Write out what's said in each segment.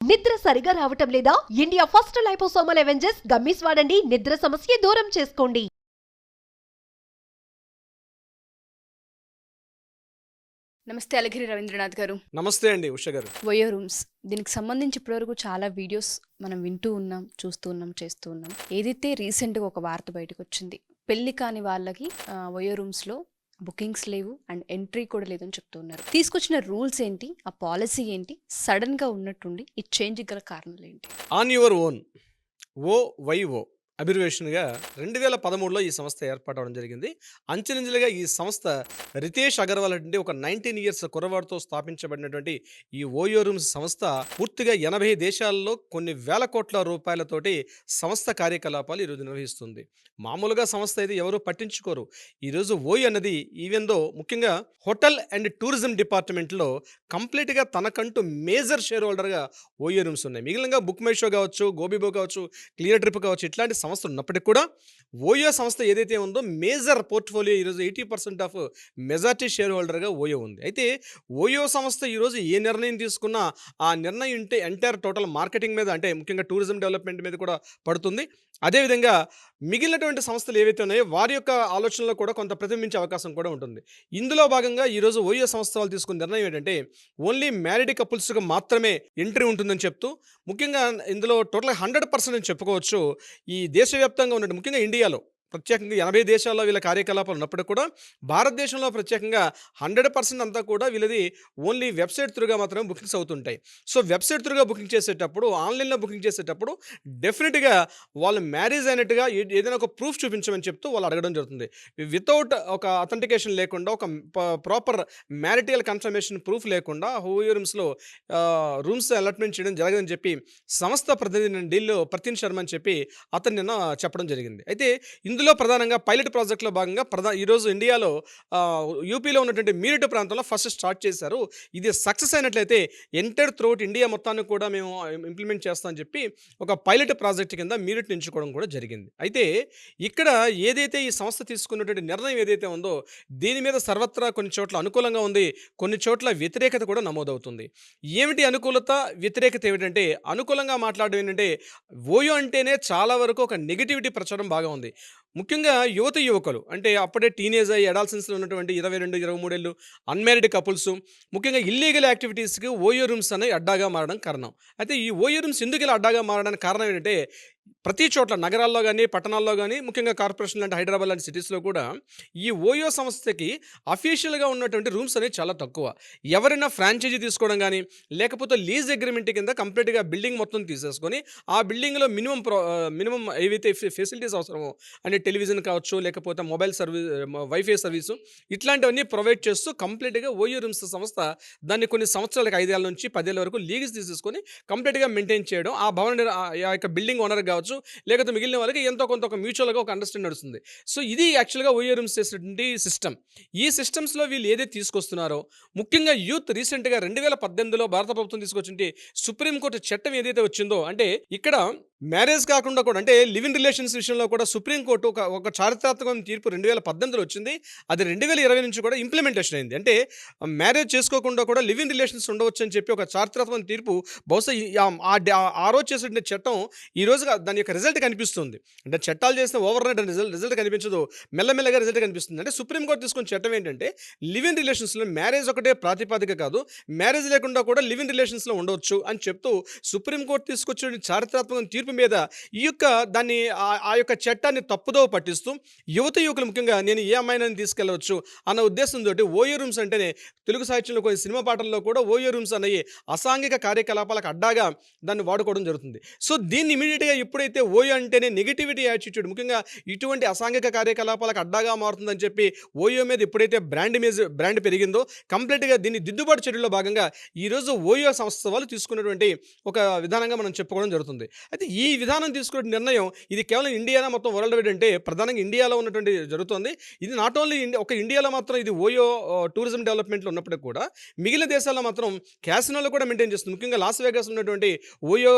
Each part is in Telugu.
నిద్ర సరిగా రావటం లేదా? India first liposomal Avengers gummies వాడండి. నిద్ర సమస్య దూరం చేసుకోండి. నమస్తే అలగిరి రవీంద్రనాథ్ గారు. నమస్తే అండి ఉష గారు. వయో రూమ్స్ దీనికి సంబంధించి ఇప్పటివరకు చాలా వీడియోస్ మనం వింటూ ఉన్నాం, చూస్తూ ఉన్నాం, చేస్తూ ఉన్నాం. ఏదైతే రీసెంట్గా ఒక వార్త బయటకు వచ్చింది, పెళ్లి కాని వాళ్ళకి వయో రూమ్స్లో బుకింగ్స్ లేవు అండ్ ఎంట్రీ కూడా లేదని చెప్తున్నారు. తీసుకొచ్చిన రూల్స్ ఏంటి, ఆ పాలసీ ఏంటి, సడన్గా ఉన్నట్టుండి ఈ చేంజ్ గల కారణాలు ఏంటి? ఆన్ యువర్ ఓన్ OYO అబ్రివేషన్గా 2013లో ఈ సంస్థ ఏర్పాటవడం జరిగింది. అంచెలంచెలుగా ఈ సంస్థ రితేష్ అగర్వాల్ అంటే ఒక 19 ఇయర్స్ కుర్రవాడితో స్థాపించబడినటువంటి ఈ ఓయో రూమ్స్ సంస్థ పూర్తిగా 80 దేశాల్లో కొన్ని వేల కోట్ల రూపాయలతోటి సంస్థ కార్యకలాపాలు ఈరోజు నిర్వహిస్తుంది. మామూలుగా సంస్థ అయితే ఎవరు పట్టించుకోరు. ఈరోజు ఓయో అన్నది ఈవెందో ముఖ్యంగా హోటల్ అండ్ టూరిజం డిపార్ట్మెంట్లో కంప్లీట్గా తనకంటూ మేజర్ షేర్ హోల్డర్గా ఓయో రూమ్స్ ఉన్నాయి. మిగిలినగా బుక్ మై షో కావచ్చు, గోబీబో కావచ్చు, క్లియర్ ట్రిప్ కావచ్చు, ఇట్లాంటి సంస్థలు ఉన్నప్పటికీ కూడా ఓయో సంస్థ ఏదైతే ఉందో మేజర్ పోర్ట్ఫోలియో ఈరోజు 80% ఆఫ్ మెజార్టీ షేర్ హోల్డర్గా ఓయో ఉంది. అయితే ఓయో సంస్థ ఈరోజు ఏ నిర్ణయం తీసుకున్నా ఆ నిర్ణయం ఎంటైర్ టోటల్ మార్కెటింగ్ మీద, అంటే ముఖ్యంగా టూరిజం డెవలప్మెంట్ మీద కూడా పడుతుంది. అదేవిధంగా మిగిలినటువంటి సంస్థలు ఏవైతే ఉన్నాయో వారి యొక్క ఆలోచనలో కూడా కొంత ప్రతిబింబించే అవకాశం కూడా ఉంటుంది. ఇందులో భాగంగా ఈరోజు ఓయో సంస్థ వాళ్ళు తీసుకున్న నిర్ణయం ఏంటంటే ఓన్లీ మ్యారీడ్ కపుల్స్గా మాత్రమే ఎంట్రీ ఉంటుందని చెప్తూ, ముఖ్యంగా ఇందులో టోటల్ 100% అని చెప్పుకోవచ్చు. ఈ దేశవ్యాప్తంగా ఉన్నట్టు ముఖ్యంగా ఇండియాలో ప్రత్యేకంగా 80 దేశాల్లో వీళ్ళ కార్యకలాపాలు ఉన్నప్పుడు కూడా భారతదేశంలో ప్రత్యేకంగా 100% అంతా కూడా వీళ్ళది ఓన్లీ వెబ్సైట్ త్రూగా మాత్రమే బుకింగ్స్ అవుతుంటాయి. సో వెబ్సైట్ త్రూగా బుకింగ్ చేసేటప్పుడు, ఆన్లైన్లో బుకింగ్ చేసేటప్పుడు డెఫినెట్గా వాళ్ళు మ్యారేజ్ అయినట్టుగా ఏదైనా ఒక ప్రూఫ్ చూపించమని చెప్తూ వాళ్ళు అడగడం జరుగుతుంది. వితౌట్ ఒక అథెంటికేషన్ లేకుండా, ఒక ప్రాపర్ మ్యారిటల్ కన్ఫర్మేషన్ ప్రూఫ్ లేకుండా ఓయో రూమ్స్లో రూమ్స్ అలాట్మెంట్ చేయడం జరగదని చెప్పి సంస్థ ప్రతినిధి ఢిల్లీలో ప్రతిన్ శర్మ అని చెప్పి అతను నిన్న చెప్పడం జరిగింది. అయితే ఇందులో ప్రధానంగా పైలట్ ప్రాజెక్ట్లో భాగంగా ఈరోజు ఇండియాలో యూపీలో ఉన్నటువంటి మీరట్ ప్రాంతంలో ఫస్ట్ స్టార్ట్ చేశారు. ఇది సక్సెస్ అయినట్లయితే ఎంటైర్ త్రూఅవుట్ ఇండియా మొత్తాన్ని కూడా మేము ఇంప్లిమెంట్ చేస్తామని చెప్పి ఒక పైలట్ ప్రాజెక్ట్ కింద మీరట్ ఎంచుకోవడం కూడా జరిగింది. అయితే ఇక్కడ ఏదైతే ఈ సంస్థ తీసుకున్నటువంటి నిర్ణయం ఏదైతే ఉందో దీని మీద సర్వత్రా కొన్ని చోట్ల అనుకూలంగా ఉంది, కొన్ని చోట్ల వ్యతిరేకత కూడా నమోదవుతుంది. ఏమిటి అనుకూలత, వ్యతిరేకత ఏమిటంటే, అనుకూలంగా మాట్లాడడం ఏంటంటే ఓయో అంటేనే చాలా వరకు ఒక నెగిటివిటీ ప్రచారం బాగా ఉంది. ముఖ్యంగా యువకులు అంటే అప్పుడే టీనేజ్ అయ్యి అడాల్సెన్స్లో ఉన్నటువంటి 22-23 ఏళ్ళు అన్మ్యారీడ్ కపుల్స్ ముఖ్యంగా ఇల్లీగల్ యాక్టివిటీస్కి ఓయో రూమ్స్ అనేవి అడ్డాగా మారడం కారణం. అయితే ఈ ఓయో రూమ్స్ ఎందుకు ఇలా అడ్డాగా మారడానికి కారణం ఏంటంటే, ప్రతి చోట్ల నగరాల్లో కానీ, పట్టణాల్లో కానీ, ముఖ్యంగా కార్పొరేషన్ లాంటి హైదరాబాద్ లాంటి సిటీస్లో కూడా ఈ ఓయో సంస్థకి అఫీషియల్గా ఉన్నటువంటి రూమ్స్ అనేవి చాలా తక్కువ. ఎవరైనా ఫ్రాంచైజీ తీసుకోవడం కానీ, లేకపోతే లీజ్ అగ్రిమెంట్ కింద కంప్లీట్గా బిల్డింగ్ మొత్తం తీసేసుకొని ఆ బిల్డింగ్లో మినిమం ఏవైతే ఫెసిలిటీస్ అవసరమో అంటే టెలివిజన్ కావచ్చు, లేకపోతే మొబైల్ సర్వీస్, వైఫై సర్వీసు, ఇట్లాంటివన్నీ ప్రొవైడ్ చేస్తూ కంప్లీట్గా ఓయో రూమ్స్ సంస్థ దాన్ని కొన్ని సంవత్సరాలకు 5 ఏళ్ళ నుంచి 10 ఏళ్ళ వరకు లీజ్ తీసేసుకొని కంప్లీట్గా మెయింటైన్ చేయడం, ఆ భవన ఆ యొక్క బిల్డింగ్ ఓనర్ కావచ్చు, లేకపోతే మిగిలిన వాళ్ళకి ఎంతో కొంత ఒక మ్యూచువల్గా ఒక అండర్స్టాండింగ్ నడుస్తుంది. సో ఇది యాక్చువల్గా ఓయో రూమ్స్ చేసినటువంటి సిస్టమ్. ఈ సిస్టమ్స్లో వీళ్ళు ఏదైతే తీసుకొస్తున్నారో, ముఖ్యంగా యూత్ రీసెంట్గా 2018లో భారత ప్రభుత్వం తీసుకొచ్చింది సుప్రీంకోర్టు చట్టం ఏదైతే వచ్చిందో, అంటే ఇక్కడ మ్యారేజ్ కాకుండా కూడా అంటే లివ్ ఇన్ రిలేషన్స్ విషయంలో కూడా సుప్రీంకోర్టు ఒక చారిత్రాత్మకమైన తీర్పు 2018లో వచ్చింది. అది 2020 నుంచి కూడా ఇంప్లిమెంటేషన్ అయింది. అంటే మ్యారేజ్ చేసుకోకుండా కూడా లివ్ ఇన్ రిలేషన్స్ ఉండవచ్చు అని చెప్పి ఒక చారిత్రాత్మకమైన తీర్పు బహుశా ఆ రోజు చేసిన చట్టం ఈ రోజుగా దాని యొక్క రిజల్ట్ కనిపిస్తుంది. అంటే చట్టాలు చేసిన ఓవర్ నైట్ రిజల్ట్ కనిపించదు, మెల్లమెల్లగా రిజల్ట్ కనిపిస్తుంది. అంటే సుప్రీంకోర్టు తీసుకున్న చట్టం ఏంటంటే లివ్ ఇన్ రిలేషన్స్లో మ్యారేజ్ ఒకటే ప్రాతిపదిక కాదు, మ్యారేజ్ లేకుండా కూడా లివ్ ఇన్ రిలేషన్స్లో ఉండవచ్చు అని చెప్తూ సుప్రీంకోర్టు తీసుకొచ్చిన చారిత్రాత్మక తీర్పు మీద ఈ యొక్క దాన్ని ఆ యొక్క చట్టాన్ని తప్పుదో పట్టిస్తూ యువకులు ముఖ్యంగా నేను ఏ అమ్మాయిని తీసుకెళ్లవచ్చు అన్న ఉద్దేశంతో ఓయో రూమ్స్ అంటేనే తెలుగు సాహిత్యంలో కొన్ని సినిమా పాటల్లో కూడా ఓయో రూమ్స్ అనేవి అసాంఘిక కార్యకలాపాలకు అడ్డాగా దాన్ని వాడుకోవడం జరుగుతుంది. సో దీన్ని ఇమీడియట్గా ఎప్పుడైతే ఓయో అంటేనే నెగిటివిటీ యాటిట్యూడ్, ముఖ్యంగా ఇటువంటి అసాంఘిక కార్యకలాపాలకు అడ్డాగా మారుతుందని చెప్పి ఓయో మీద ఎప్పుడైతే బ్రాండ్ పెరిగిందో కంప్లీట్గా దీన్ని దిద్దుబాటు చర్యల్లో భాగంగా ఈరోజు ఓయో సంస్థ వాళ్ళు తీసుకున్నటువంటి ఒక విధానంగా మనం చెప్పుకోవడం జరుగుతుంది. అయితే ఈ ఈ విధానం తీసుకునే నిర్ణయం ఇది కేవలం ఇండియానా మొత్తం వరల్డ్ వైడ్ అంటే ప్రధానంగా ఇండియాలో ఉన్నటువంటి జరుగుతుంది. ఇది నాట్ ఓన్లీ ఒక ఇండియాలో మాత్రం ఇది ఓయో టూరిజం డెవలప్మెంట్లో ఉన్నప్పటికీ కూడా మిగిలిన దేశాల్లో మాత్రం క్యాసినోలో కూడా మెయింటైన్ చేస్తుంది. ముఖ్యంగా లాస్ వేగాస్ ఉన్నటువంటి ఓయో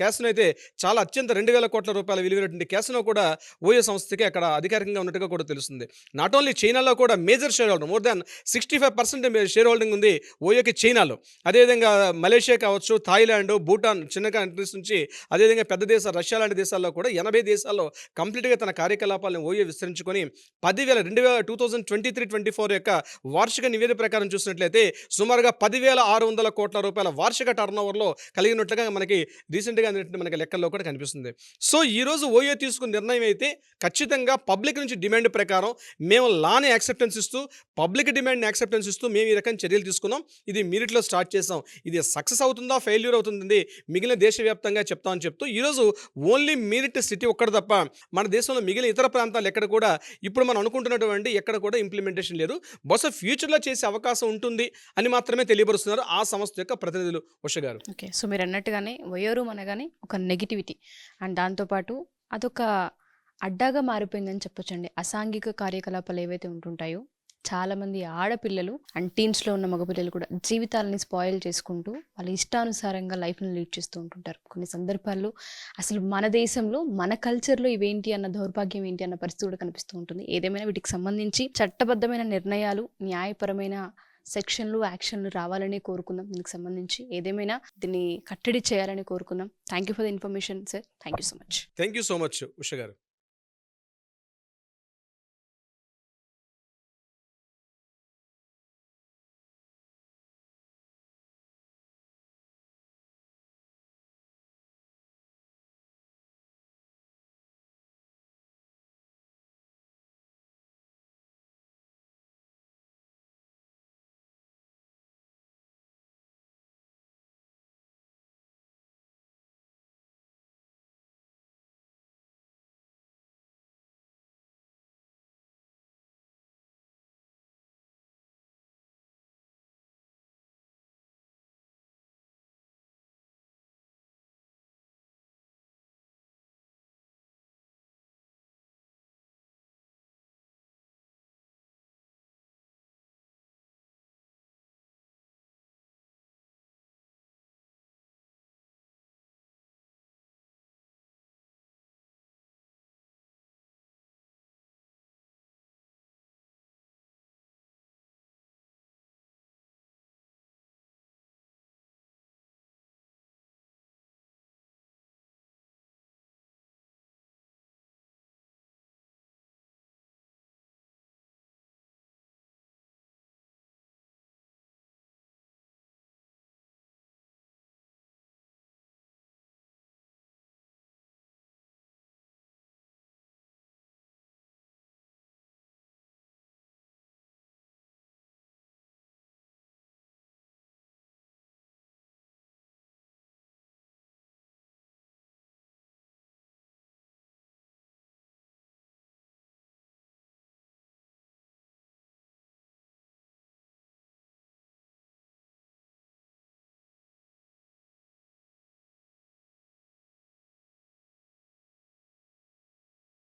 క్యాసినో అయితే చాలా అత్యంత 2,000 కోట్ల రూపాయల విలువైనటువంటి క్యాసినో కూడా ఓయో సంస్థకి అక్కడ అధికారికంగా ఉన్నట్టుగా కూడా తెలుస్తుంది. నాట్ ఓన్లీ చైనాలో కూడా major share holder more than 65% share holding ఉంది ఓయోకి చైనాలో. అదేవిధంగా మలేషియా కావచ్చు, థాయిలాండ్, భూటాన్ చిన్న కంట్రీస్ నుంచి అదేవిధంగా పెద్ద దేశాలు రష్యా లాంటి దేశాల్లో కూడా 80 దేశాల్లో కంప్లీట్గా తన కార్యకలాపాలను ఓయో విస్తరించుకొని 2023-24 యొక్క వార్షిక నివేదిక ప్రకారం చూసినట్లయితే సుమారుగా 10,600 కోట్ల రూపాయల వార్షిక టర్న్ ఓవర్లో కలిగినట్లుగా మనకి రీసెంట్గా మనకి లెక్కల్లో కూడా కనిపిస్తుంది. సో ఈరోజు ఓయో తీసుకున్న నిర్ణయం అయితే ఖచ్చితంగా పబ్లిక్ నుంచి డిమాండ్ ప్రకారం మేము లాని యాక్సెప్టెన్స్ ఇస్తూ పబ్లిక్ డిమాండ్ని యాక్సెప్టెన్స్ ఇస్తూ మేము ఈ రకమైన చర్యలు తీసుకున్నాం. ఇది మీరిట్లో స్టార్ట్ చేసాం. ఇది సక్సెస్ అవుతుందా ఫెయిల్యూర్ అవుతుంది మిగిలిన దేశవ్యాప్తంగా చెప్తామని చెప్తూ ఈరోజు ఓన్లీ మీరిట్ సిటీ ఒక్కడ తప్ప మన దేశంలో మిగిలిన ఇతర ప్రాంతాలు ఎక్కడ కూడా ఇప్పుడు మనం అనుకుంటున్నటువంటి ఎక్కడ కూడా ఇంప్లిమెంటేషన్ లేదు. బహుశా ఫ్యూచర్లో చేసే అవకాశం ఉంటుంది అని మాత్రమే తెలియపరుస్తున్నారు ఆ సంస్థ యొక్క ప్రతినిధులు. ఉష గారు, ఓకే. సో మీరు అన్నట్టుగానే వయోరూమ్ అనగానే ఒక నెగిటివిటీ అండ్ దాంతోపాటు అదొక అడ్డాగా మారిపోయిందని చెప్పొచ్చండి. అసాంఘిక కార్యకలాపాలు ఏవైతే ఉంటుంటాయో చాలామంది ఆడపిల్లలు అండ్ టీన్స్లో ఉన్న మగపిల్లలు కూడా జీవితాలని స్పాయిల్ చేసుకుంటూ వాళ్ళ ఇష్టానుసారంగా లైఫ్ని లీడ్ చేస్తూ ఉంటుంటారు. కొన్ని సందర్భాల్లో అసలు మన దేశంలో మన కల్చర్లో ఇవేంటి అన్న దౌర్భాగ్యం ఏంటి అన్న పరిస్థితి కూడా కనిపిస్తూ ఉంటుంది. ఏదేమైనా వీటికి సంబంధించి చట్టబద్ధమైన నిర్ణయాలు, న్యాయపరమైన సెక్షన్లు, యాక్షన్లు రావాలని కోరుకుందాం. దీనికి సంబంధించి ఏదేమైనా దీన్ని కట్టడి చేయాలని కోరుకుందాం. Thank you for the information sir. Thank you so much. Thank you so much Usha గారు.